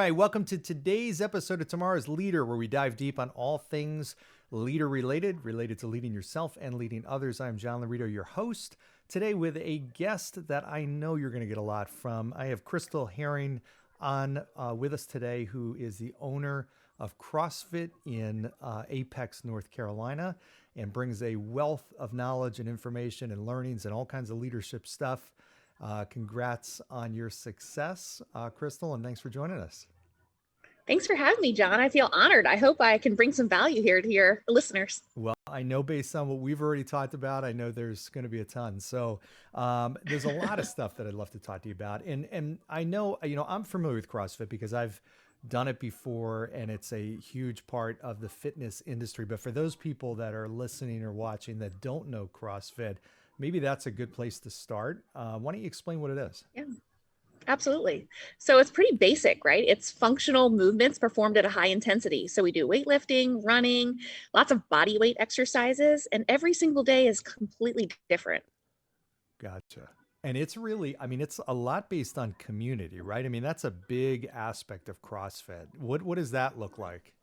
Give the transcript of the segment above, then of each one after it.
Hi, welcome to today's episode of Tomorrow's Leader, where we dive deep on all things leader related to leading yourself and leading others. I'm John Laurito, your host, today with a guest that I know you're going to get a lot from. I have Crystal Herring on with us today, who is the owner of CrossFit in Apex, North Carolina, and brings a wealth of knowledge and information and learnings and all kinds of leadership stuff. Congrats on your success, Crystal, and thanks for joining us. Thanks for having me, John. I feel honored. I hope I can bring some value here to your listeners. Well, I know based on what we've already talked about, I know there's going to be a ton. So there's a lot of stuff that I'd love to talk to you about. And I know, I'm familiar with CrossFit because I've done it before and it's a huge part of the fitness industry. But for those people that are listening or watching that don't know CrossFit, maybe that's a good place to start. Why don't you explain what it is? Yeah, absolutely. So it's pretty basic, right? It's functional movements performed at a high intensity. So we do weightlifting, running, lots of body weight exercises, and every single day is completely different. Gotcha. And it's really, it's a lot based on community, right? I mean, that's a big aspect of CrossFit. What does that look like?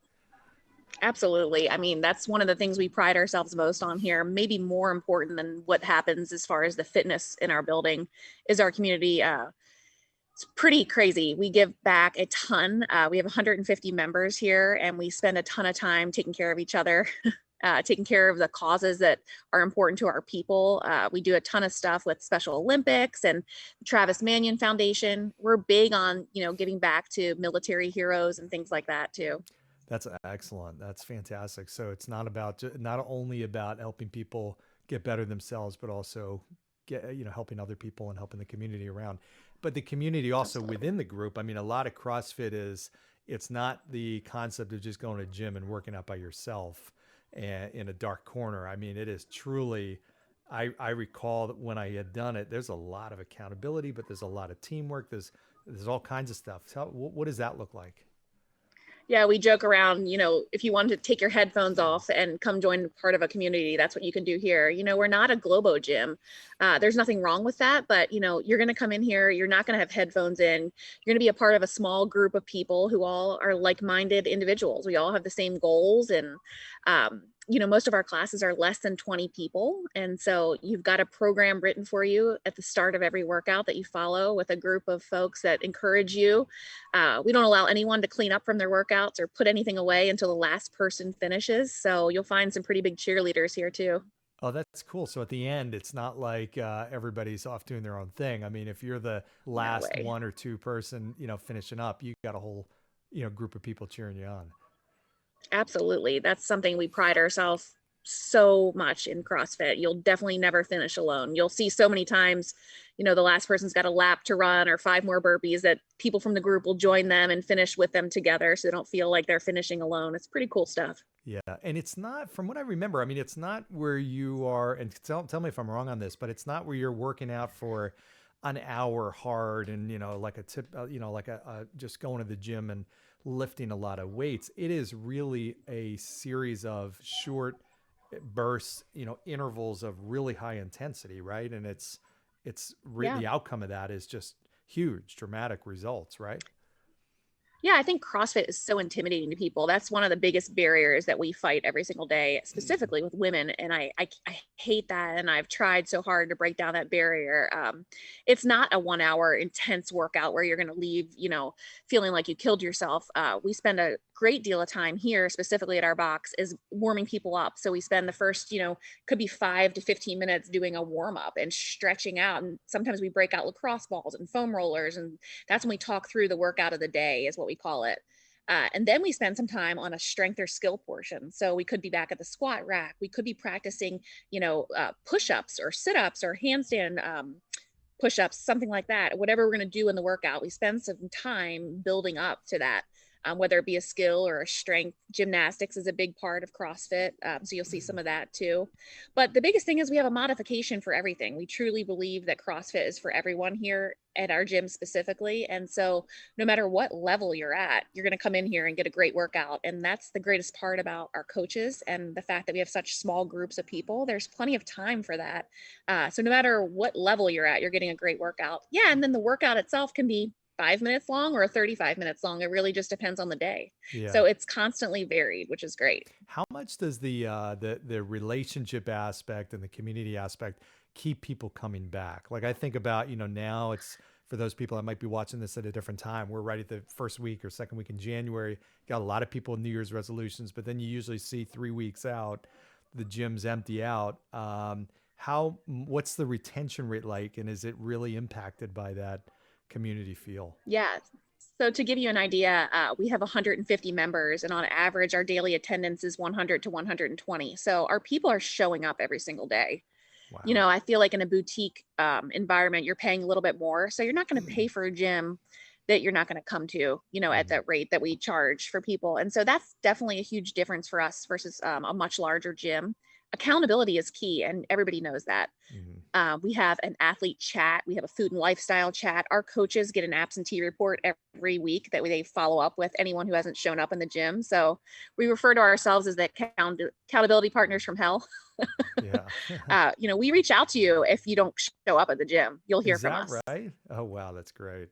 Absolutely. I mean, that's one of the things we pride ourselves most on here, maybe more important than what happens as far as the fitness in our building is our community. It's pretty crazy. We give back a ton. We have 150 members here, and we spend a ton of time taking care of each other, taking care of the causes that are important to our people. We do a ton of stuff with Special Olympics and Travis Manion Foundation. We're big on, giving back to military heroes and things like that too. That's excellent. That's fantastic. So it's not only about helping people get better themselves, but also helping other people and helping the community around. But the community also Absolutely. within the group. I mean, a lot of CrossFit it's not the concept of just going to gym and working out by yourself and in a dark corner. I mean, it is truly, I recall that when I had done it, there's a lot of accountability, but there's a lot of teamwork. There's all kinds of stuff. So what does that look like? Yeah, we joke around, if you want to take your headphones off and come join part of a community, that's what you can do here. We're not a Globo gym. There's nothing wrong with that, but you're going to come in here, you're not going to have headphones in. You're going to be a part of a small group of people who all are like-minded individuals. We all have the same goals, and most of our classes are less than 20 people. And so you've got a program written for you at the start of every workout that you follow with a group of folks that encourage you. We don't allow anyone to clean up from their workouts or put anything away until the last person finishes. So you'll find some pretty big cheerleaders here too. Oh, that's cool. So at the end, it's not like everybody's off doing their own thing. I mean, if you're the No last way. one or two person, finishing up, you got a whole, group of people cheering you on. Absolutely. That's something we pride ourselves so much in CrossFit. You'll definitely never finish alone. You'll see so many times, the last person's got a lap to run or 5 more burpees that people from the group will join them and finish with them together so they don't feel like they're finishing alone. It's pretty cool stuff. Yeah. And it's not, from what I remember, it's not where you are, and tell me if I'm wrong on this, but it's not where you're working out for an hour hard and, like a tip, like just going to the gym and lifting a lot of weights. It is really a series of short bursts, intervals of really high intensity, right? And it's really, Yeah. the outcome of that is just huge, dramatic results, right? Yeah, I think CrossFit is so intimidating to people. That's one of the biggest barriers that we fight every single day, specifically with women. And I hate that. And I've tried so hard to break down that barrier. It's not a 1 hour intense workout where you're going to leave, feeling like you killed yourself. We spend a great deal of time here, specifically at our box, is warming people up. So we spend the first, could be 5 to 15 minutes doing a warm up and stretching out. And sometimes we break out lacrosse balls and foam rollers. And that's when we talk through the workout of the day, is what we call it. And then we spend some time on a strength or skill portion. So we could be back at the squat rack. We could be practicing, push-ups or sit-ups or handstand push-ups, something like that. Whatever we're going to do in the workout, we spend some time building up to that. Whether it be a skill or a strength. Gymnastics is a big part of CrossFit. So you'll see some of that too. But the biggest thing is we have a modification for everything. We truly believe that CrossFit is for everyone here at our gym specifically. And so no matter what level you're at, you're going to come in here and get a great workout. And that's the greatest part about our coaches and the fact that we have such small groups of people. There's plenty of time for that. So no matter what level you're at, you're getting a great workout. Yeah. And then the workout itself can be 5 minutes long or 35 minutes long. It really just depends on the day. Yeah. So it's constantly varied, which is great. How much does the relationship aspect and the community aspect keep people coming back? Like I think about, now it's for those people that might be watching this at a different time. We're right at the first week or second week in January. Got a lot of people New Year's resolutions, but then you usually see 3 weeks out, the gyms empty out. What's the retention rate like, and is it really impacted by that community feel? Yeah. So to give you an idea, we have 150 members, and on average, our daily attendance is 100 to 120. So our people are showing up every single day. Wow. I feel like in a boutique environment, you're paying a little bit more. So you're not going to pay for a gym that you're not going to come to, at Mhm. that rate that we charge for people. And so that's definitely a huge difference for us versus a much larger gym. Accountability is key, and everybody knows that. Mhm. We have an athlete chat. We have a food and lifestyle chat. Our coaches get an absentee report every week that they follow up with anyone who hasn't shown up in the gym. So we refer to ourselves as the accountability partners from hell. Yeah. We reach out to you if you don't show up at the gym. You'll hear Is from that us. right? Oh, wow. That's great.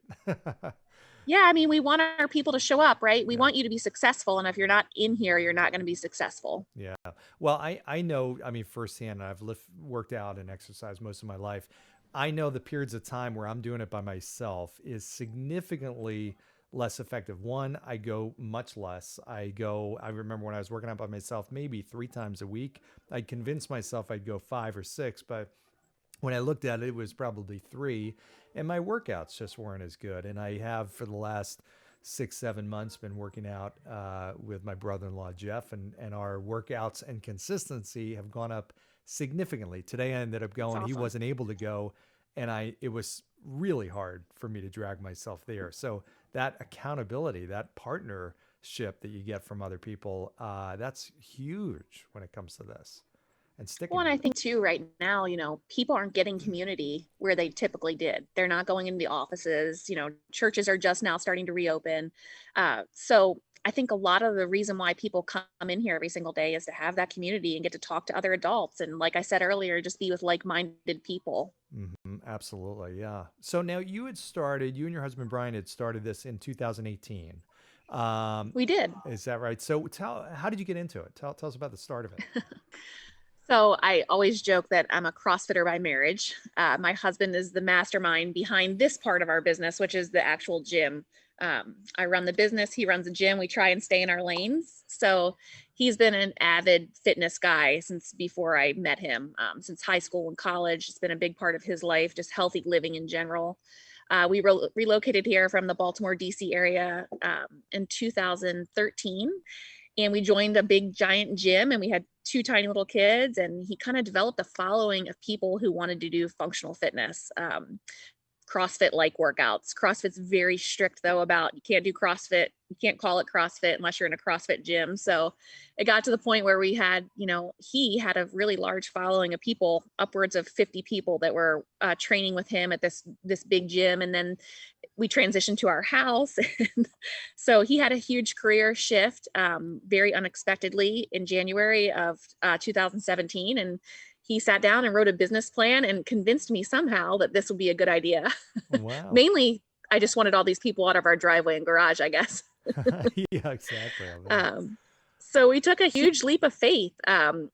Yeah, I mean, we want our people to show up, right? We Yeah. want you to be successful. And if you're not in here, you're not going to be successful. Yeah. Well, I know, I mean, firsthand, I've worked out and exercised most of my life. I know the periods of time where I'm doing it by myself is significantly less effective. One, I go much less. I remember when I was working out by myself, maybe 3 times a week. I convinced myself I'd go 5 or 6, but when I looked at it, it was probably 3, and my workouts just weren't as good. And I have for the last 6, 7 months been working out with my brother-in-law Jeff, and our workouts and consistency have gone up significantly. Today I ended up That's going. He awesome. wasn't able to go, and it was really hard for me to drag myself there. So that accountability, that partnership that you get from other people, that's huge when it comes to this and Well, sticking and I with it. think too, right now, people aren't getting community where they typically did. They're not going into the offices. Churches are just now starting to reopen. So I think a lot of the reason why people come in here every single day is to have that community and get to talk to other adults. And like I said earlier, just be with like-minded people. Absolutely, yeah. So now you and your husband Brian had started this in 2018. Um, We did. is that right? So how did you get into it? Tell us about the start of it. So I always joke that I'm a CrossFitter by marriage. My husband is the mastermind behind this part of our business, which is the actual gym. I run the business, he runs the gym. We try and stay in our lanes. So he's been an avid fitness guy since before I met him, since high school and college. It's been a big part of his life, just healthy living in general. We relocated here from the Baltimore, DC area in 2013, and we joined a big giant gym, and we had two tiny little kids, and he kind of developed a following of people who wanted to do functional fitness. CrossFit like workouts. CrossFit's very strict though about you can't do CrossFit. You can't call it CrossFit unless you're in a CrossFit gym. So it got to the point where he had a really large following of people, upwards of 50 people that were training with him at this big gym. And then we transitioned to our house. And so he had a huge career shift very unexpectedly in January of 2017. And he sat down and wrote a business plan and convinced me somehow that this would be a good idea. Wow. Mainly, I just wanted all these people out of our driveway and garage, I guess. Yeah, exactly. I bet. Um, so we took a huge leap of faith.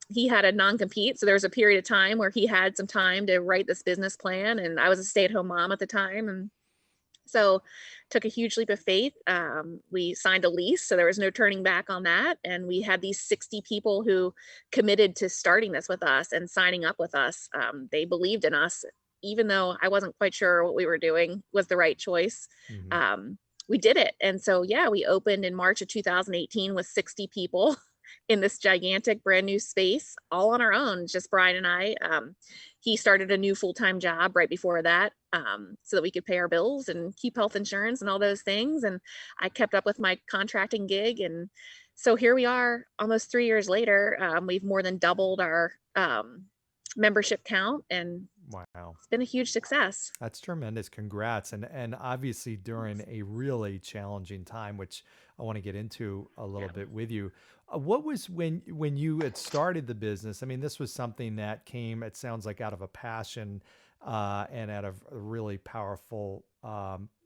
He had a non-compete. So there was a period of time where he had some time to write this business plan. And I was a stay-at-home mom at the time. And so took a huge leap of faith. We signed a lease, so there was no turning back on that. And we had these 60 people who committed to starting this with us and signing up with us. They believed in us, even though I wasn't quite sure what we were doing was the right choice. Mhm. Um, we did it. And so, yeah, we opened in March of 2018 with 60 people in this gigantic brand new space, all on our own, just Brian and I. He started a new full-time job right before that, so that we could pay our bills and keep health insurance and all those things. And I kept up with my contracting gig. And so here we are almost 3 years later. We've more than doubled our membership count, and Wow. it's been a huge success. That's tremendous. Congrats. And obviously during a really challenging time, which I want to get into a little Yeah. bit with you. What was when you had started the business? I mean, this was something that came, it sounds like, out of a passion and out of a really powerful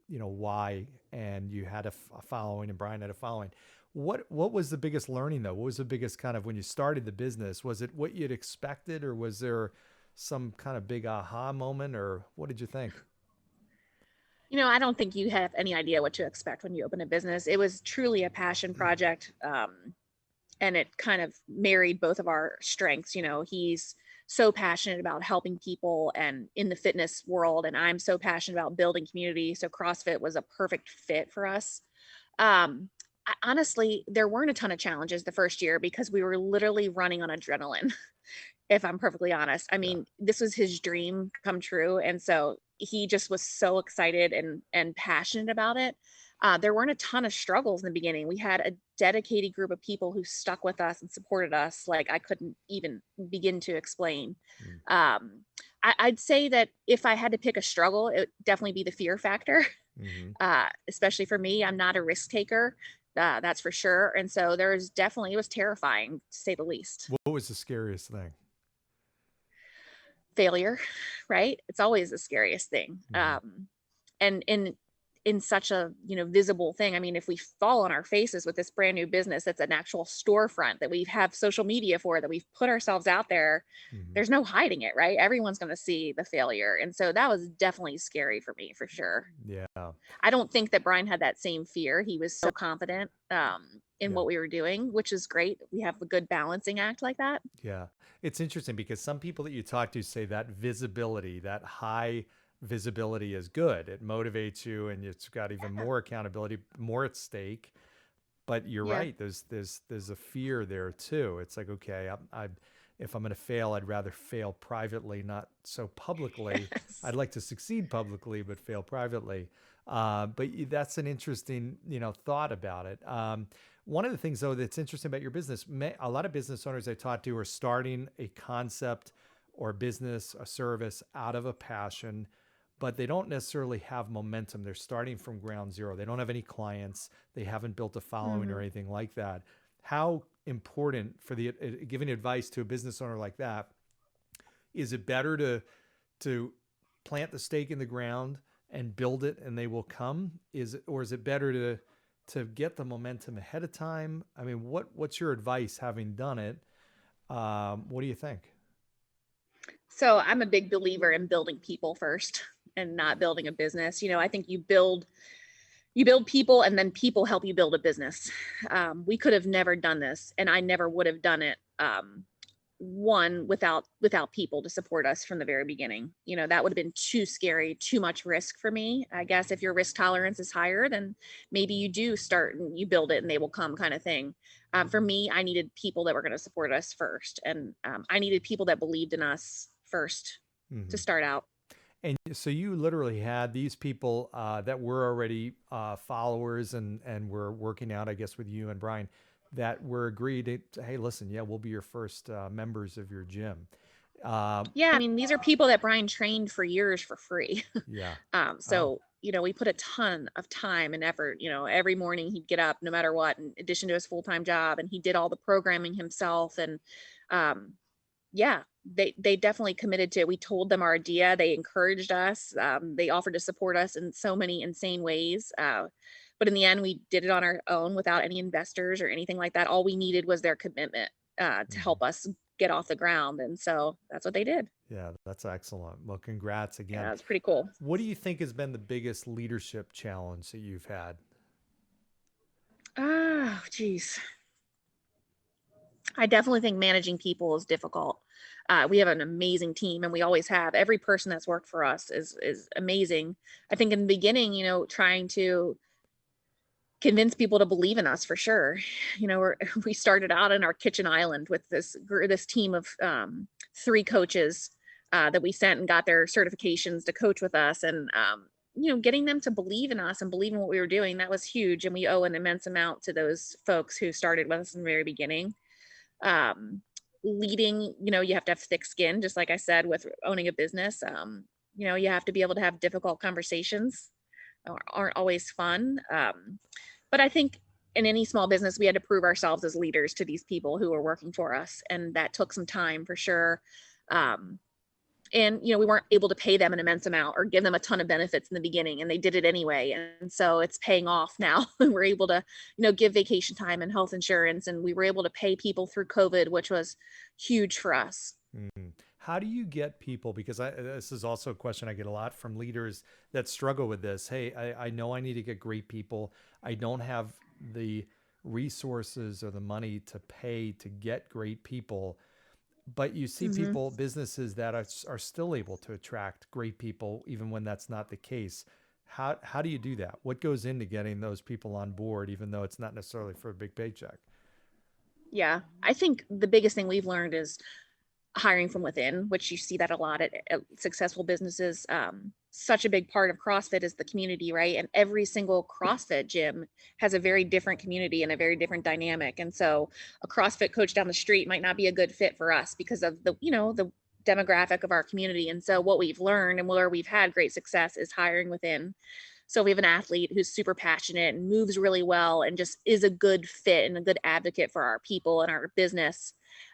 why, and you had a following, and Brian had a following. What was the biggest learning though? What was the biggest kind of, when you started the business, was it what you'd expected, or was there some kind of big aha moment, or what did you think? I don't think you have any idea what to expect when you open a business. It was truly a passion project. And it kind of married both of our strengths. He's so passionate about helping people and in the fitness world, and I'm so passionate about building community. So CrossFit was a perfect fit for us. Honestly, there weren't a ton of challenges the first year because we were literally running on adrenaline. If I'm perfectly honest, I Yeah. mean, this was his dream come true, and so he just was so excited and passionate about it. There weren't a ton of struggles in the beginning. We had a dedicated group of people who stuck with us and supported us like I couldn't even begin to explain. Mm. I'd say that if I had to pick a struggle, it would definitely be the fear factor. Mm-hmm. Especially for me, I'm not a risk taker. That's for sure. And so it was terrifying to say the least. What was the scariest thing? Failure, right? It's always the scariest thing. Mm-hmm. And in such a visible thing. I mean, if we fall on our faces with this brand new business that's an actual storefront that we have social media for, that we've put ourselves out there, Mm-hmm. there's no hiding it, right? Everyone's going to see the failure. And so that was definitely scary for me, for sure. Yeah. I don't think that Brian had that same fear. He was so confident in Yeah. what we were doing, which is great. We have a good balancing act like that. Yeah. It's interesting because some people that you talk to say that visibility, that high visibility is good. It motivates you, and it's got even more accountability, more at stake. But you're Yeah. right. There's a fear there too. It's like, okay, if I'm going to fail, I'd rather fail privately, not so publicly. Yes. I'd like to succeed publicly, but fail privately. That's an interesting, thought about it. One of the things though that's interesting about your business, a lot of business owners I talk to are starting a concept or business, a service out of a passion, but they don't necessarily have momentum. They're starting from ground zero. They don't have any clients. They haven't built a following or Mhm. anything like that. How important for giving advice to a business owner like that, is it better to plant the stake in the ground and build it and they will come? Is it better to get the momentum ahead of time? I mean, what's your advice having done it? What do you think? So I'm a big believer in building people first and not building a business. I think you build people and then people help you build a business. We could have never done this, and I never would have done it. One without people to support us from the very beginning. That would have been too scary, too much risk for me. I guess if your risk tolerance is higher, then maybe you do start and you build it and they will come, kind of thing. For me, I needed people that were going to support us first, and I needed people that believed in us first to Mm-hmm. start out. And so you literally had these people that were already followers and were working out, I guess, with you and Brian, that were agreed to, hey, listen, yeah, we'll be your first members of your gym. Uh, Yeah, I mean, these are people that Brian trained for years for free. yeah. Oh, So, we put a ton of time and effort. Every morning he'd get up no matter what, in addition to his full-time job, and he did all the programming himself. And um, yeah, they definitely committed to it. We told them our idea. They encouraged us. They offered to support us in so many insane ways. But in the end, we did it on our own without any investors or anything like that. All we needed was their commitment to mhm. help us get off the ground. And so that's what they did. Yeah, that's excellent. Well, congrats again. Yeah, it's pretty cool. What do you think has been the biggest leadership challenge that you've had? Oh, geez. I definitely think managing people is difficult. We have an amazing team, and we always have. Every person that's worked for us is amazing. I think in the beginning, trying to convince people to believe in us, for sure. We started out in our kitchen island with this team of 3 coaches that we sent and got their certifications to coach with us, and getting them to believe in us and believe in what we were doing, that was huge. And we owe an immense amount to those folks who started with us in the very beginning. Leading, you have to have thick skin, just like I said, with owning a business. You have to be able to have difficult conversations. Aren't always fun. But I think in any small business, we had to prove ourselves as leaders to these people who were working for us. And that took some time, for sure. Um, and we weren't able to pay them an immense amount or give them a ton of benefits in the beginning, and they did it anyway, and so it's paying off now. We're able to give vacation time and health insurance, and we were able to pay people through COVID, which was huge for us. Mhm. How do you get people? Because this is also a question I get a lot from leaders that struggle with this. Hey, I know I need to get great people. I don't have the resources or the money to pay to get great people. But you see Hmm. people, businesses that are still able to attract great people, even when that's not the case. How do you do that? What goes into getting those people on board, even though it's not necessarily for a big paycheck? Yeah, I think the biggest thing we've learned is hiring from within, which you see that a lot at successful businesses. Such a big part of CrossFit is the community, right? And every single CrossFit gym has a very different community and a very different dynamic. And so a CrossFit coach down the street might not be a good fit for us because of the demographic of our community. And so what we've learned and where we've had great success is hiring within. So we have an athlete who's super passionate and moves really well and just is a good fit and a good advocate for our people and our business.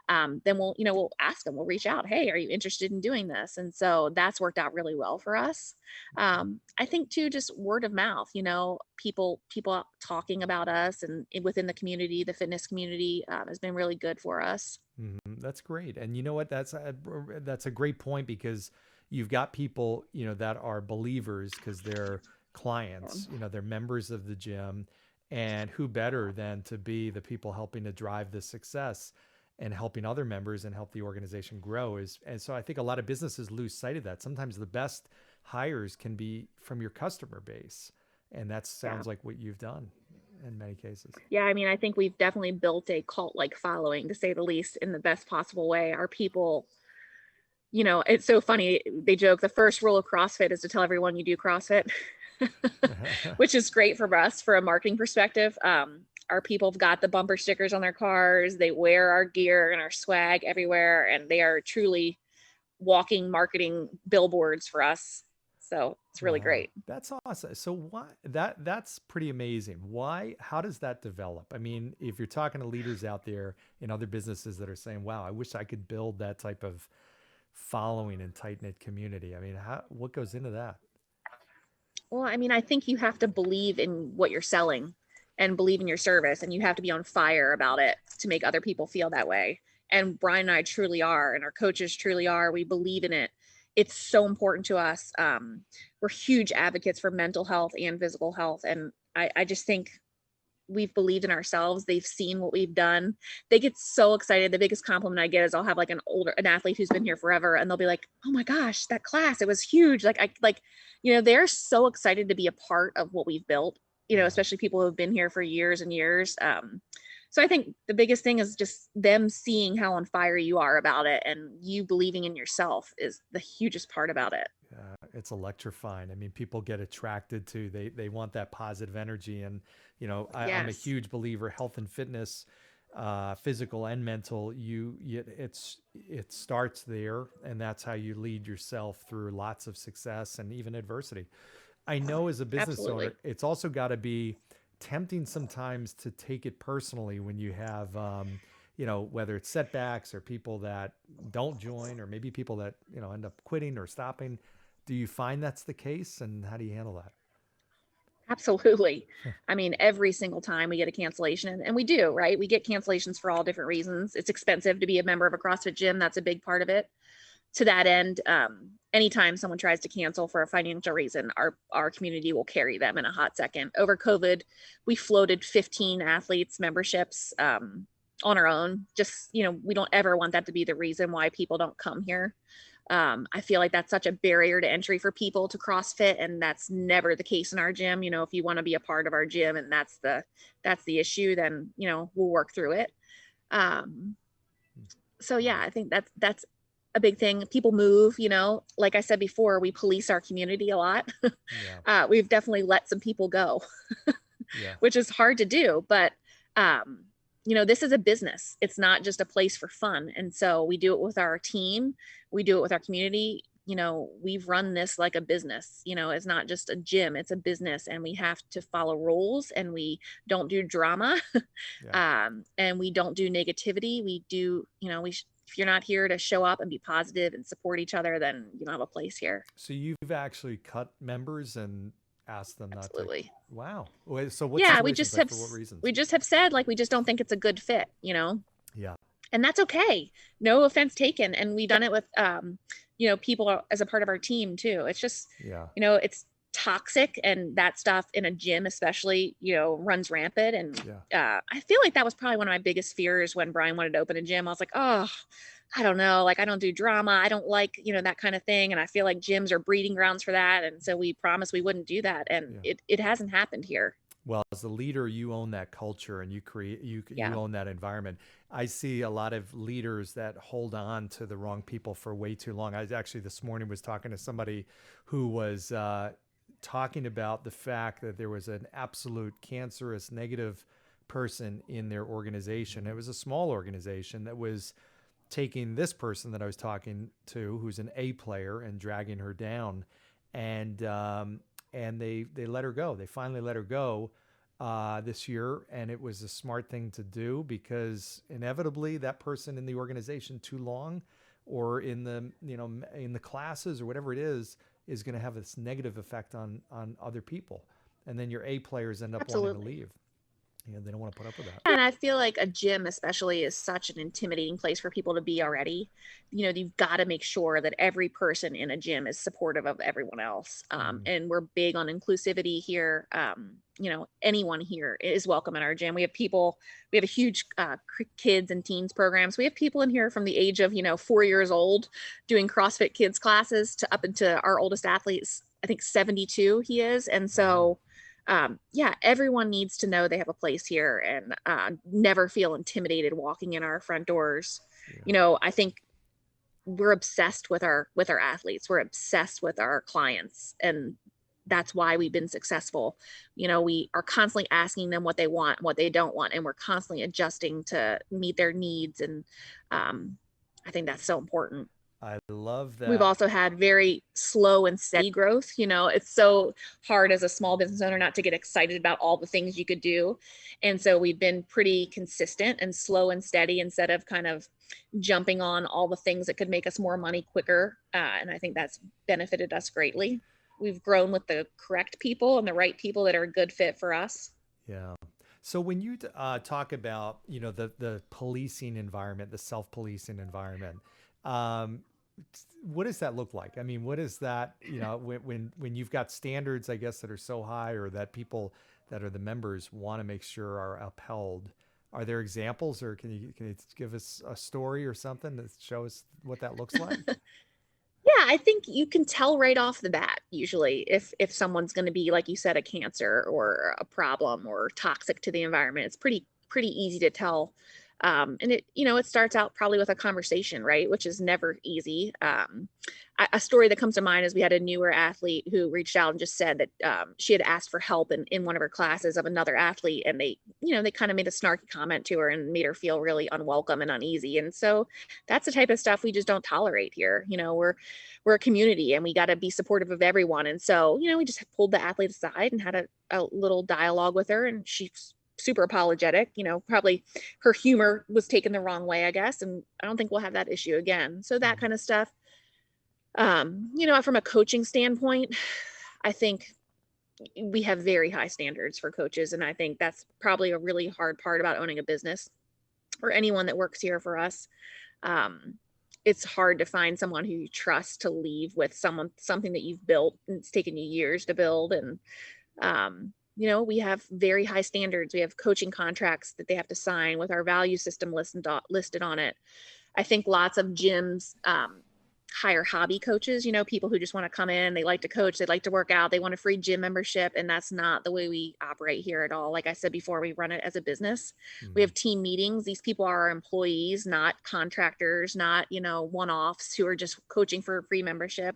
Then we'll ask them, we'll reach out, hey, are you interested in doing this? And so that's worked out really well for us. I think too, just word of mouth, people talking about us and within the community, the fitness community, has been really good for us. That's great. And you know what? That's a great point, because you've got people, that are believers because they're clients, they're members of the gym, and who better than to be the people helping to drive the success and helping other members and help the organization grow and so I think a lot of businesses lose sight of that. Sometimes the best hires can be from your customer base, and that Yeah. sounds like what you've done in many cases. Yeah, I mean, I think we've definitely built a cult-like following, to say the least, in the best possible way. Our people, it's so funny. They joke the first rule of CrossFit is to tell everyone you do CrossFit, which is great for us for a marketing perspective. Our people have got the bumper stickers on their cars. They wear our gear and our swag everywhere, and they are truly walking marketing billboards for us. So it's really Wow, great. that's awesome. So why that's pretty amazing. Why? How does that develop? I mean, if you're talking to leaders out there in other businesses that are saying, "Wow, I wish I could build that type of following and tight knit community." I mean, what goes into that? Well, I mean, I think you have to believe in what you're selling and believe in your service, and you have to be on fire about it to make other people feel that way. And Brian and I truly are, and our coaches truly are. We believe in it. It's so important to us. We're huge advocates for mental health and physical health. And I just think we've believed in ourselves. They've seen what we've done. They get so excited. The biggest compliment I get is I'll have like an athlete who's been here forever, and they'll be like, "Oh my gosh, that class, it was huge." They're so excited to be a part of what we've built, Yeah. especially people who have been here for years and years. So I think the biggest thing is just them seeing how on fire you are about it, and you believing in yourself is the hugest part about it. It's electrifying. I mean, people get attracted to, they want that positive energy. And, I'm a Yes, huge believer, health and fitness, physical and mental, it starts there, and that's how you lead yourself through lots of success and even adversity. I know as a business owner, absolutely. it's also got to be tempting sometimes to take it personally when you have, whether it's setbacks or people that don't join, or maybe people that, end up quitting or stopping. Do you find that's the case, and how do you handle that? Absolutely. I mean, every single time we get a cancellation, and we do, right? We get cancellations for all different reasons. It's expensive to be a member of a CrossFit gym. That's a big part of it. To that end, anytime someone tries to cancel for a financial reason, our community will carry them in a hot second. Over COVID, we floated 15 athletes memberships on our own. Just, we don't ever want that to be the reason why people don't come here. I feel like that's such a barrier to entry for people to CrossFit, and that's never the case in our gym. If you want to be a part of our gym and that's the issue, then we'll work through it. Um, so yeah, I think that's a big thing. People move, like I said before, we police our community a lot. Yeah. We've definitely let some people go, Yeah. which is hard to do, but this is a business. It's not just a place for fun. And so we do it with our team, we do it with our community. We've run this like a business. It's not just a gym, it's a business, and we have to follow rules, and we don't do drama. Yeah. And we don't do negativity. We do, we if you're not here to show up and be positive and support each other, then you don't have a place here. So you've actually cut members and asked them not to. Absolutely. Wow. So what Yeah, situations, like for what reasons? we just have said, like, we just don't think it's a good fit, Yeah. and that's okay. No offense taken. And we've done it with, people as a part of our team too. It's just, Yeah. it's toxic, and that stuff in a gym, especially, runs rampant. And Yeah. I feel like that was probably one of my biggest fears when Brian wanted to open a gym. I was like, oh, I don't know. Like, I don't do drama. I don't like, that kind of thing. And I feel like gyms are breeding grounds for that. And so we promised we wouldn't do that. And it hasn't happened here. Well, as the leader, you own that culture and you Yeah. own that environment. I see a lot of leaders that hold on to the wrong people for way too long. I actually this morning was talking to somebody who was talking about the fact that there was an absolute cancerous negative person in their organization. It was a small organization that was taking this person that I was talking to, who's an A player, and dragging her down, and they let her go. They finally let her go this year, and it was a smart thing to do, because inevitably that person in the organization too long, or in the in the classes or whatever it is going to have this negative effect on other people, and then your A players end up Absolutely. wanting to leave. They don't want to put up with that. And I feel like a gym especially is such an intimidating place for people to be already. You've got to make sure that every person in a gym is supportive of everyone else. And we're big on inclusivity here. Anyone here is welcome in our gym. We have a huge kids and teens programs. We have people in here from the age of, 4 years old doing CrossFit Kids classes to up into our oldest athletes, I think 72 he is. And so everyone needs to know they have a place here, and never feel intimidated walking in our front doors. Yeah. I think we're obsessed with our athletes. We're obsessed with our clients, and that's why we've been successful. We are constantly asking them what they want, what they don't want, and we're constantly adjusting to meet their needs. And I think that's so important. I love that. We've also had very slow and steady growth. It's so hard as a small business owner not to get excited about all the things you could do. And so we've been pretty consistent and slow and steady, instead of kind of jumping on all the things that could make us more money quicker. And I think that's benefited us greatly. We've grown with the correct people and the right people that are a good fit for us. Yeah. So when you talk about, the policing environment, the self-policing environment, what does that look like? I mean, what is that, when you've got standards, I guess, that are so high, or that people that are the members want to make sure are upheld? Are there examples, or can you give us a story or something that shows what that looks like? Yeah, I think you can tell right off the bat, usually, if someone's going to be, like you said, a cancer or a problem or toxic to the environment. It's pretty easy to tell. And it starts out probably with a conversation, right? Which is never easy. A story that comes to mind is we had a newer athlete who reached out and just said that she had asked for help in one of her classes of another athlete. And they kind of made a snarky comment to her and made her feel really unwelcome and uneasy. And so that's the type of stuff we just don't tolerate here. We're a community, and we got to be supportive of everyone. And so, we just pulled the athlete aside and had a little dialogue with her, and she's super apologetic. Probably her humor was taken the wrong way, I guess. And I don't think we'll have that issue again. So that kind of stuff. From a coaching standpoint, I think we have very high standards for coaches. And I think that's probably a really hard part about owning a business, or anyone that works here for us. It's hard to find someone who you trust to leave with something that you've built and it's taken you years to build. And, we have very high standards. We have coaching contracts that they have to sign with our value system listed on it. I think lots of gyms hire hobby coaches, people who just want to come in, they like to coach, they like to work out, they want a free gym membership. And that's not the way we operate here at all. Like I said before, we run it as a business. We have team meetings. These people are our employees, not contractors, not, one-offs who are just coaching for a free membership.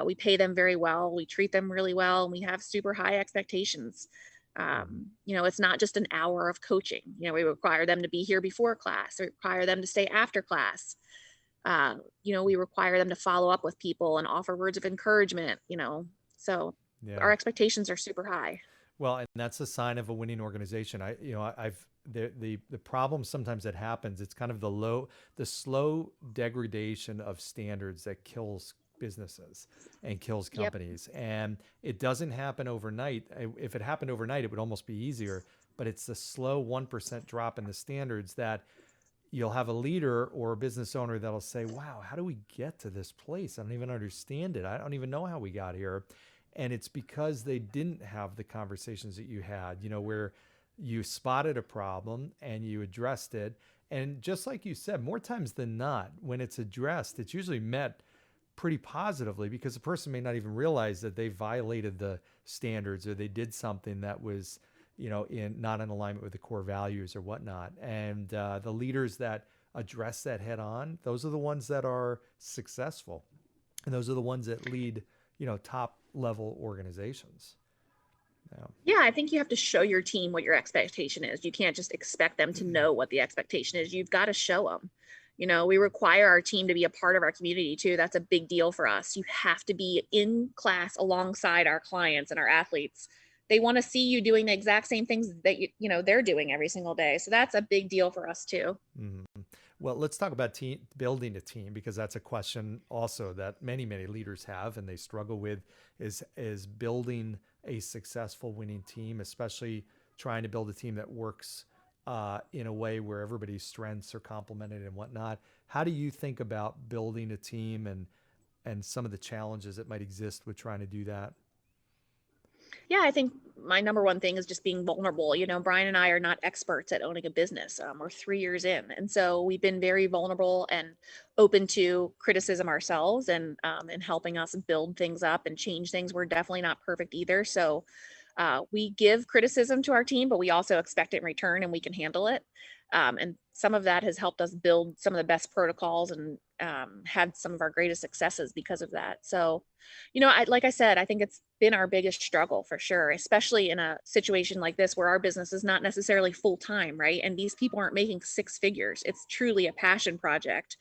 We pay them very well. We treat them really well. And we have super high expectations. It's not just an hour of coaching. We require them to be here before class. We require them to stay after class. We require them to follow up with people and offer words of encouragement, so our expectations are super high. Well, and that's a sign of a winning organization. I've the problem sometimes that happens, it's kind of the slow degradation of standards that kills businesses and kills Yep. companies. And it doesn't happen overnight. If it happened overnight, it would almost be easier, but it's the slow 1% drop in the standards that you'll have a leader or a business owner that'll say, wow, how do we get to this place? I don't even understand it. I don't even know how we got here. And it's because they didn't have the conversations that you had, where you spotted a problem and you addressed it. And just like you said, more times than not, when it's addressed, it's usually met pretty positively because the person may not even realize that they violated the standards or they did something that was, not in alignment with the core values or whatnot. And the leaders that address that head on, those are the ones that are successful. And those are the ones that lead, top level organizations. Yeah, I think you have to show your team what your expectation is. You can't just expect them to know what the expectation is. You've got to show them. We require our team to be a part of our community too. That's a big deal for us. You have to be in class alongside our clients and our athletes. They want to see you doing the exact same things that they're doing every single day. So that's a big deal for us too. Mm-hmm. Well, let's talk about building a team, because that's a question also that many, many leaders have and they struggle with is building a successful winning team, especially trying to build a team that works in a way where everybody's strengths are complemented and whatnot. How do you think about building a team and some of the challenges that might exist with trying to do that? Yeah, I think my number one thing is just being vulnerable. Brian and I are not experts at owning a business. We're 3 years in. And so we've been very vulnerable and open to criticism ourselves and helping us build things up and change things. We're definitely not perfect either. So we give criticism to our team, but we also expect it in return and we can handle it. And some of that has helped us build some of the best protocols and had some of our greatest successes because of that. So, like I said, I think it's been our biggest struggle for sure, especially in a situation like this where our business is not necessarily full time, right? And these people aren't making six figures. It's truly a passion project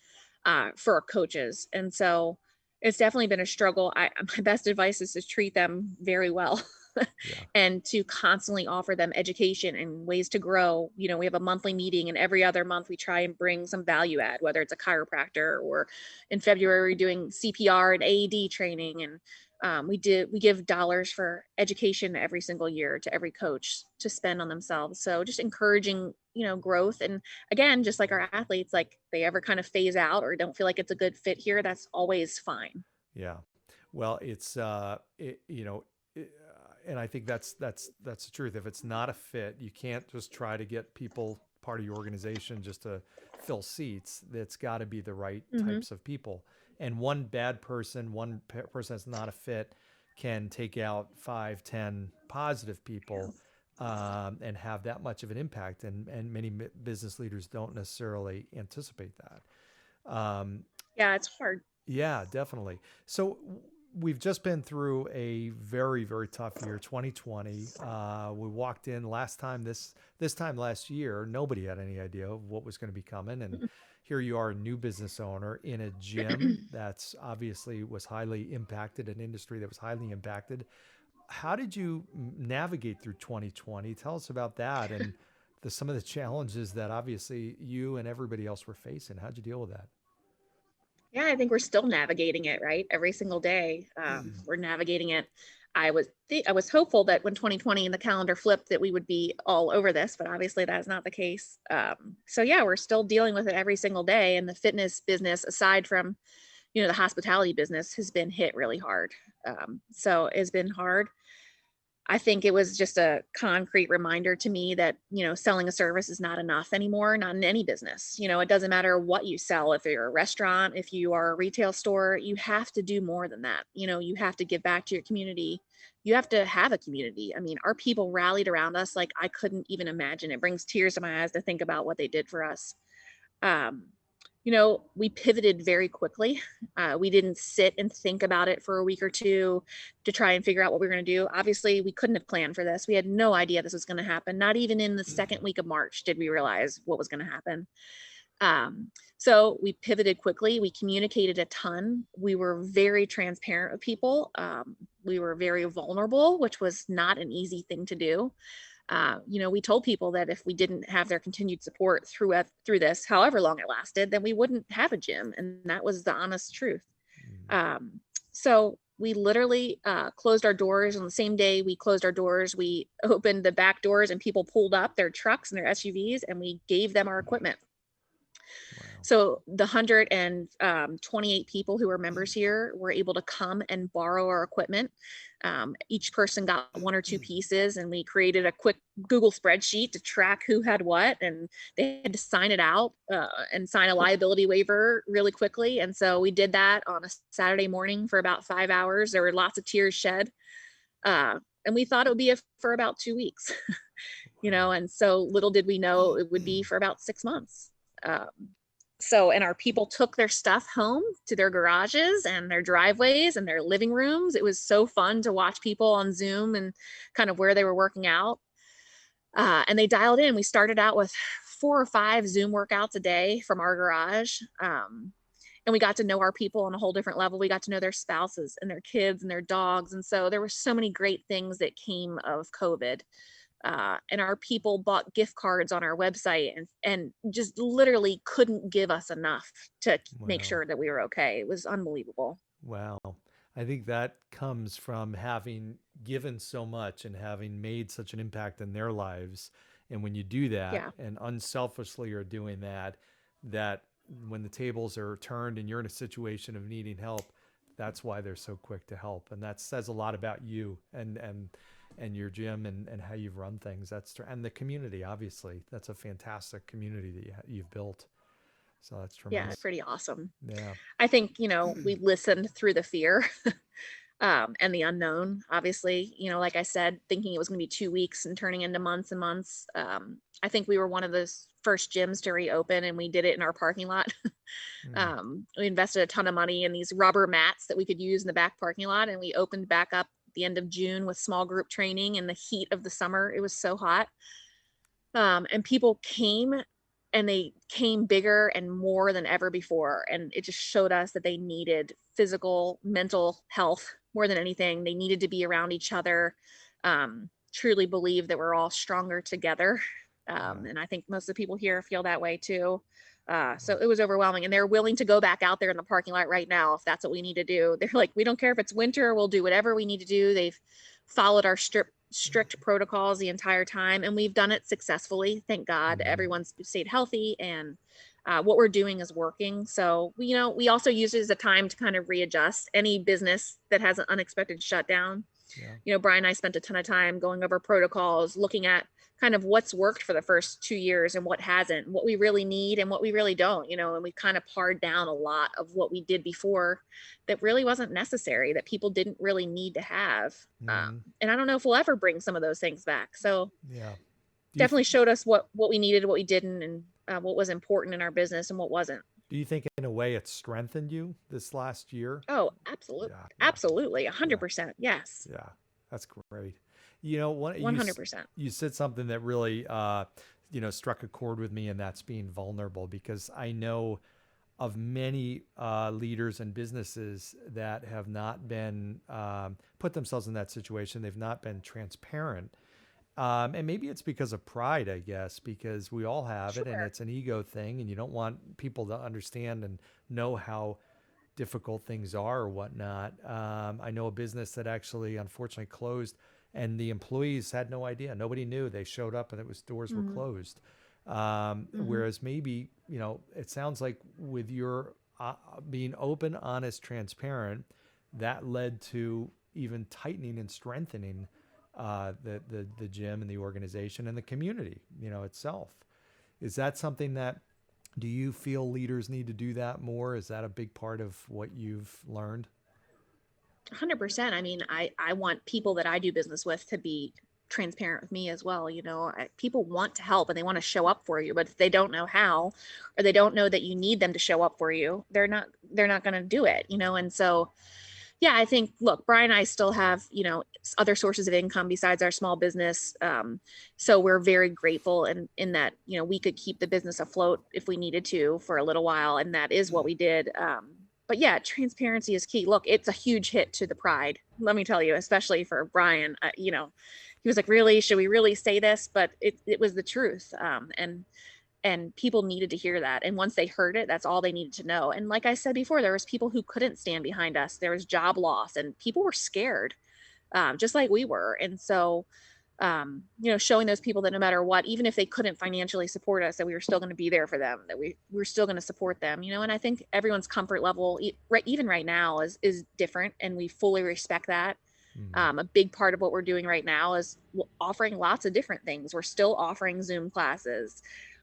for our coaches. And so it's definitely been a struggle. My best advice is to treat them very well. Yeah. And to constantly offer them education and ways to grow. We have a monthly meeting and every other month we try and bring some value add, whether it's a chiropractor or in February doing CPR and AED training. And we give dollars for education every single year to every coach to spend on themselves. So just encouraging, growth. And again, just like our athletes, like they ever kind of phase out or don't feel like it's a good fit here, that's always fine. Yeah. Well, it's, and I think that's the truth. If it's not a fit, you can't just try to get people part of your organization just to fill seats. That's got to be the right types of people. And one bad person, person that's not a fit, can take out 5, 10 positive people and have that much of an impact. And many business leaders don't necessarily anticipate that. Yeah, it's hard. Yeah, definitely. So we've just been through a very, very tough year, 2020. We walked in this time last year, nobody had any idea of what was going to be coming. And here you are, a new business owner in a gym that's obviously was highly impacted, an industry that was highly impacted. How did you navigate through 2020? Tell us about that and some of the challenges that obviously you and everybody else were facing. How'd you deal with that? Yeah, I think we're still navigating it, right? Every single day, we're navigating it. I was hopeful that when 2020 and the calendar flipped that we would be all over this, but obviously that's not the case. So yeah, we're still dealing with it every single day. And the fitness business, aside from, the hospitality business, has been hit really hard. So it's been hard. I think it was just a concrete reminder to me that, selling a service is not enough anymore, not in any business. It doesn't matter what you sell. If you're a restaurant, if you are a retail store, you have to do more than that. You have to give back to your community. You have to have a community. I mean, our people rallied around us like I couldn't even imagine. It brings tears to my eyes to think about what they did for us. Um, we pivoted very quickly. We didn't sit and think about it for a week or two to try and figure out what we were going to do. Obviously, we couldn't have planned for this. We had no idea this was going to happen. Not even in the second week of March did we realize what was going to happen. So we pivoted quickly. We communicated a ton. We were very transparent with people. We were very vulnerable, which was not an easy thing to do. We told people that if we didn't have their continued support through this, however long it lasted, then we wouldn't have a gym. And that was the honest truth. Mm. So we literally closed our doors on the same day we closed our doors. We opened the back doors and people pulled up their trucks and their SUVs and we gave them our equipment. Wow. So the 128 people who are members here were able to come and borrow our equipment. Each person got one or two pieces, and we created a quick Google spreadsheet to track who had what, and they had to sign it out and sign a liability waiver really quickly. And so we did that on a Saturday morning for about 5 hours. There were lots of tears shed. And we thought it would be for about 2 weeks, and so little did we know it would be for about 6 months. And our people took their stuff home to their garages and their driveways and their living rooms. It was so fun to watch people on Zoom and kind of where they were working out. And they dialed in. We started out with 4 or 5 Zoom workouts a day from our garage. And we got to know our people on a whole different level. We got to know their spouses and their kids and their dogs. And so there were so many great things that came of COVID. And our people bought gift cards on our website and just literally couldn't give us enough to make sure that we were okay. It was unbelievable. Wow. I think that comes from having given so much and having made such an impact in their lives. And when you do that and unselfishly are doing that when the tables are turned and you're in a situation of needing help, that's why they're so quick to help. And that says a lot about you and your gym and how you've run things. And the community, obviously, that's a fantastic community that you've built. So that's tremendous. Yeah, pretty awesome. Yeah. I think, we listened through the fear and the unknown, obviously, like I said, thinking it was going to be 2 weeks and turning into months and months. I think we were one of those first gyms to reopen, and we did it in our parking lot. We invested a ton of money in these rubber mats that we could use in the back parking lot. And we opened back up the end of June with small group training in the heat of the summer. It was so hot. And people came, and they came bigger and more than ever before. And it just showed us that they needed physical, mental health more than anything. They needed to be around each other. Truly believe that we're all stronger together. And I think most of the people here feel that way too. So it was overwhelming, and they're willing to go back out there in the parking lot right now if that's what we need to do. They're like, we don't care if it's winter, we'll do whatever we need to do. They've followed our strict protocols the entire time, and we've done it successfully. Thank God. Everyone's stayed healthy, and what we're doing is working. So, we also use it as a time to kind of readjust any business that has an unexpected shutdown. Brian and I spent a ton of time going over protocols, looking at kind of what's worked for the first 2 years and what hasn't, what we really need and what we really don't, and we kind of pared down a lot of what we did before that really wasn't necessary, that people didn't really need to have. And I don't know if we'll ever bring some of those things back. So definitely showed us what we needed, what we didn't, and what was important in our business and what wasn't. Do you think in a way it strengthened you this last year? Oh, absolutely. Absolutely. 100%. Yes. Yeah. That's great. 100%. You said something that really, struck a chord with me, and that's being vulnerable, because I know of many leaders and businesses that have not been put themselves in that situation. They've not been transparent. And maybe it's because of pride, I guess, because we all have it, and it's an ego thing, and you don't want people to understand and know how difficult things are or whatnot. I know a business that actually unfortunately closed, and the employees had no idea. Nobody knew. They showed up and doors were closed. Whereas maybe, it sounds like with your being open, honest, transparent, that led to even tightening and strengthening the gym and the organization and the community, itself. Is that something that, do you feel leaders need to do that more? Is that a big part of what you've learned? 100%. I mean, I want people that I do business with to be transparent with me as well. People want to help and they want to show up for you, but if they don't know how, or they don't know that you need them to show up for you, they're not going to do it, and so, yeah, I think, look, Brian and I still have, other sources of income besides our small business. So we're very grateful in that, we could keep the business afloat if we needed to for a little while. And that is what we did. But yeah, transparency is key. Look, it's a huge hit to the pride. Let me tell you, especially for Brian, he was like, really, should we really say this? But it was the truth. And people needed to hear that. And once they heard it, that's all they needed to know. And like I said before, there was people who couldn't stand behind us. There was job loss and people were scared, just like we were. And so, showing those people that no matter what, even if they couldn't financially support us, that we were still going to be there for them, that we're still going to support them, and I think everyone's comfort level, right, even right now is different. And we fully respect that. A big part of what we're doing right now is offering lots of different things. We're still offering Zoom classes.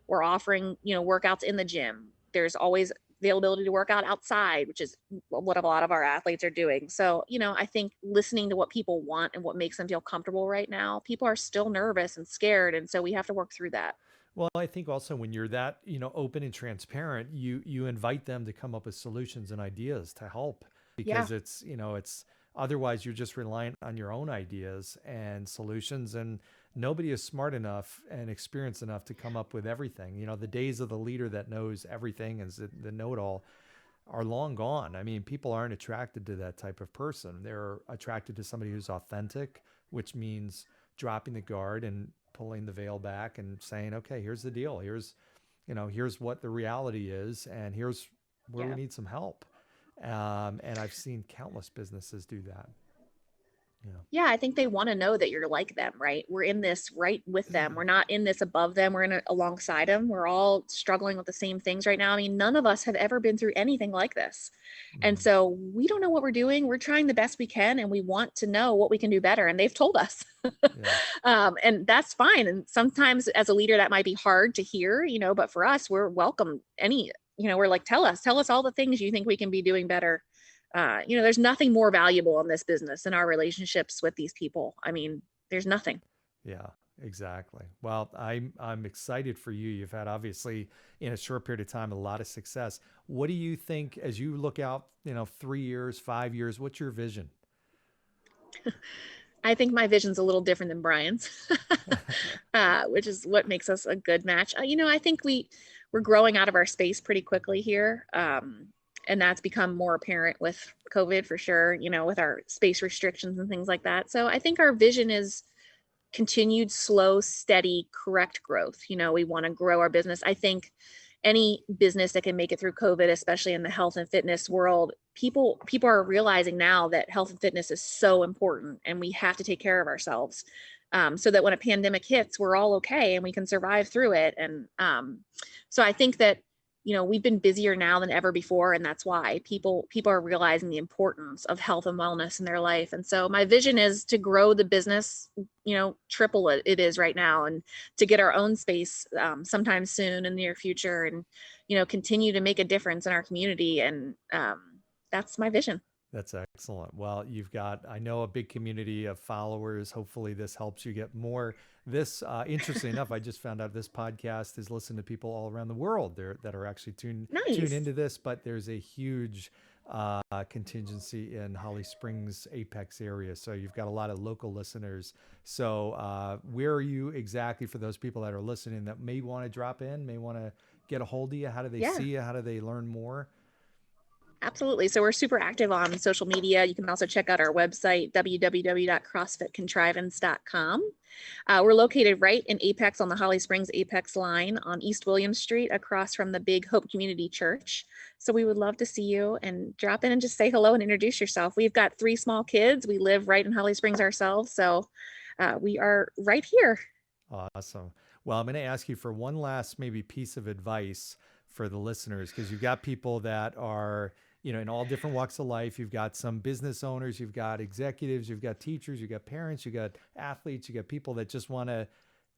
We're offering, workouts in the gym. There's always the ability to work out outside, which is what a lot of our athletes are doing. So, I think listening to what people want and what makes them feel comfortable right now, people are still nervous and scared. And so we have to work through that. Well, I think also when you're that, open and transparent, you invite them to come up with solutions and ideas to help, Yeah. because it's otherwise you're just reliant on your own ideas and solutions, and nobody is smart enough and experienced enough to come up with everything. The days of the leader that knows everything and is the know-it-all are long gone. I mean, people aren't attracted to that type of person. They're attracted to somebody who's authentic, which means dropping the guard and pulling the veil back and saying, okay, here's the deal. Here's what the reality is, and here's where we Yeah. need some help. And I've seen countless businesses do that. Yeah. Yeah, I think they want to know that you're like them, right? We're in this right with them. We're not in this above them. We're in it alongside them. We're all struggling with the same things right now. I mean, none of us have ever been through anything like this. And Mhm. so we don't know what we're doing. We're trying the best we can, and we want to know what we can do better. And they've told us. Yeah. And that's fine. And sometimes as a leader, that might be hard to hear, but for us, we're welcome. We're like, tell us all the things you think we can be doing better. There's nothing more valuable in this business than our relationships with these people. I mean, there's nothing. Yeah, exactly. Well, I'm excited for you. You've had, obviously, in a short period of time, a lot of success. What do you think as you look out, 3 years, 5 years, what's your vision? I think my vision's a little different than Brian's, which is what makes us a good match. I think we're growing out of our space pretty quickly here. And that's become more apparent with COVID for sure, with our space restrictions and things like that. So I think our vision is continued slow, steady, correct growth. We want to grow our business. I think any business that can make it through COVID, especially in the health and fitness world, people are realizing now that health and fitness is so important, and we have to take care of ourselves, so that when a pandemic hits, we're all okay and we can survive through it. And so I think that we've been busier now than ever before, and that's why people are realizing the importance of health and wellness in their life. And so my vision is to grow the business, triple what it is right now, and to get our own space sometime soon in the near future, and continue to make a difference in our community. And that's my vision. That's excellent. Well, you've got, I know, a big community of followers. Hopefully, this helps you get more. Interesting enough, I just found out this podcast is listened to people all around the world there that are actually tuned Nice. into this. But there's a huge contingency in Holly Springs, Apex area. So you've got a lot of local listeners. So where are you exactly, for those people that are listening that may want to drop in, may want to get a hold of you? How do they Yeah. see you? How do they learn more? Absolutely. So we're super active on social media. You can also check out our website, www.crossfitcontrivance.com. We're located right in Apex on the Holly Springs Apex line on East William Street, across from the Big Hope Community Church. So we would love to see you and drop in and just say hello and introduce yourself. We've got 3 small kids. We live right in Holly Springs ourselves. So we are right here. Awesome. Well, I'm going to ask you for one last maybe piece of advice for the listeners, because you've got people that are, in all different walks of life. You've got some business owners, you've got executives, you've got teachers, you've got parents, you've got athletes, you got people that just want to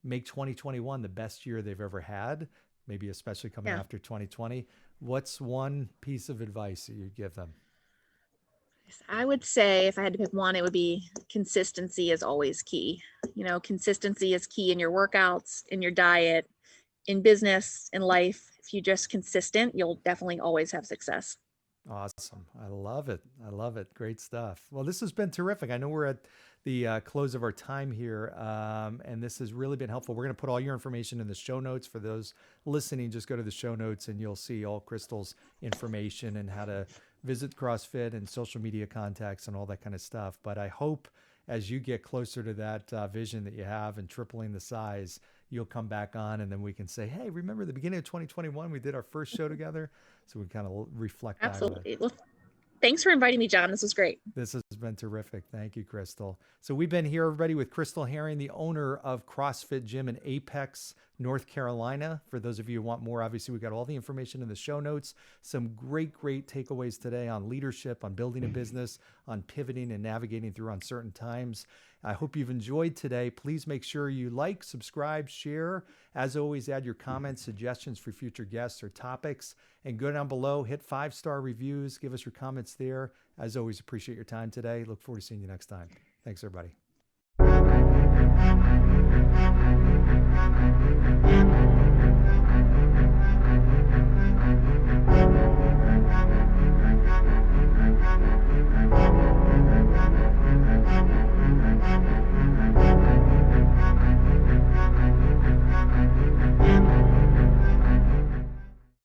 make 2021 the best year they've ever had, maybe especially coming Yeah. after 2020. What's one piece of advice that you'd give them? I would say if I had to pick one, it would be consistency is always key. Consistency is key in your workouts, in your diet, in business, in life. If you're just consistent, you'll definitely always have success. Awesome. I love it. I love it. Great stuff. Well, this has been terrific. I know we're at the close of our time here, and this has really been helpful. We're going to put all your information in the show notes. For those listening, just go to the show notes and you'll see all Crystal's information and how to visit CrossFit and social media contacts and all that kind of stuff. But I hope as you get closer to that vision that you have and tripling the size, you'll come back on, and then we can say, hey, remember the beginning of 2021, we did our first show together. So we kind of reflect back. Absolutely. Well, thanks for inviting me, John. This was great. This has been terrific. Thank you, Crystal. So we've been here, everybody, with Crystal Herring, the owner of CrossFit Gym in Apex, North Carolina. For those of you who want more, obviously, we got all the information in the show notes. Some great takeaways today on leadership, on building a business, on pivoting and navigating through uncertain times. I hope you've enjoyed today. Please make sure you like, subscribe, share. As always, add your comments, suggestions for future guests or topics, and go down below, hit 5-star reviews, give us your comments there. As always, appreciate your time today. Look forward to seeing you next time. Thanks, everybody.